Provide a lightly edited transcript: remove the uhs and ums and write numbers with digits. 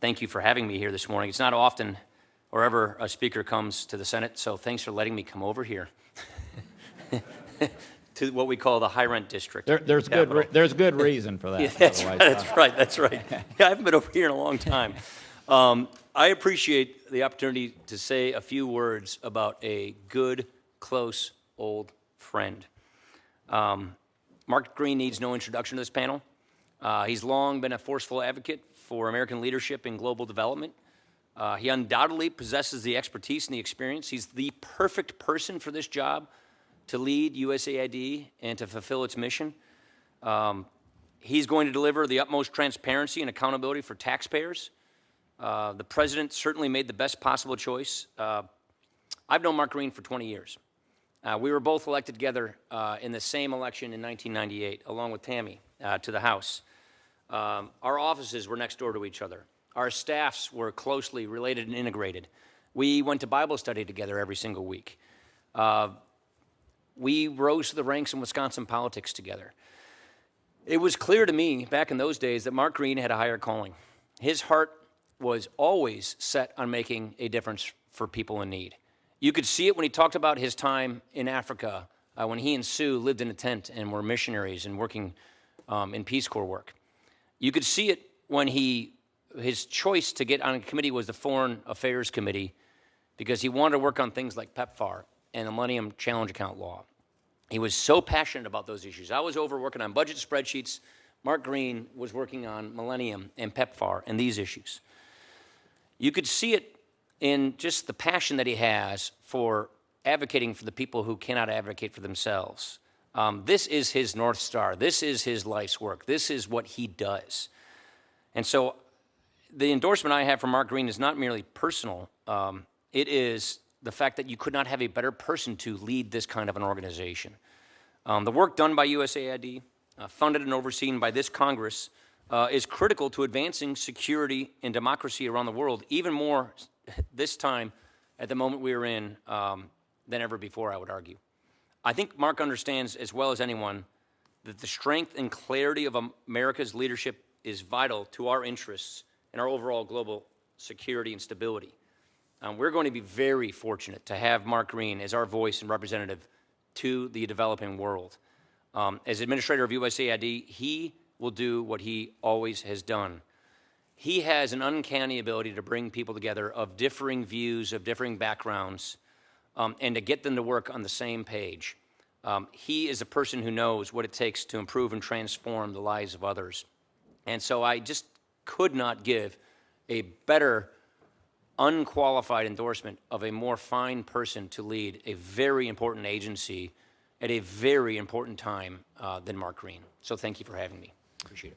thank you for having me here this morning. It's not often or ever a speaker comes to the Senate, so thanks for letting me come over here to what we call the high rent district. There's good reason for that. Yeah, that's right. Yeah, I haven't been over here in a long time. I appreciate the opportunity to say a few words about a good, close, old friend. Mark Green needs no introduction to this panel. He's long been a forceful advocate for American leadership in global development. He undoubtedly possesses the expertise and the experience. He's the perfect person for this job to lead USAID and to fulfill its mission. He's going to deliver the utmost transparency and accountability for taxpayers. The president certainly made the best possible choice. I've known Mark Green for 20 years. We were both elected together in the same election in 1998, along with Tammy, to the House. Our offices were next door to each other. Our staffs were closely related and integrated. We went to Bible study together every single week. We rose to the ranks in Wisconsin politics together. It was clear to me back in those days that Mark Green had a higher calling. His heart was always set on making a difference for people in need. You could see it when he talked about his time in Africa, when he and Sue lived in a tent and were missionaries and working in Peace Corps work. You could see it when his choice to get on a committee was the Foreign Affairs Committee because he wanted to work on things like PEPFAR and the Millennium Challenge Account Law. He was so passionate about those issues. I was over working on budget spreadsheets. Mark Green was working on Millennium and PEPFAR and these issues. You could see it in just the passion that he has for advocating for the people who cannot advocate for themselves. This is his North Star. This is his life's work. This is what he does. And so the endorsement I have for Mark Green is not merely personal. It is the fact that you could not have a better person to lead this kind of an organization. The work done by USAID, funded and overseen by this Congress, is critical to advancing security and democracy around the world, even more this time at the moment we are in than ever before, I would argue. I think Mark understands as well as anyone that the strength and clarity of America's leadership is vital to our interests and our overall global security and stability. We're going to be very fortunate to have Mark Green as our voice and representative to the developing world. As administrator of USAID, he will do what he always has done. He has an uncanny ability to bring people together of differing views, of differing backgrounds, and to get them to work on the same page. He is a person who knows what it takes to improve and transform the lives of others. And so I just could not give a better unqualified endorsement of a more fine person to lead a very important agency at a very important time than Mark Green. So thank you for having me. Appreciate it.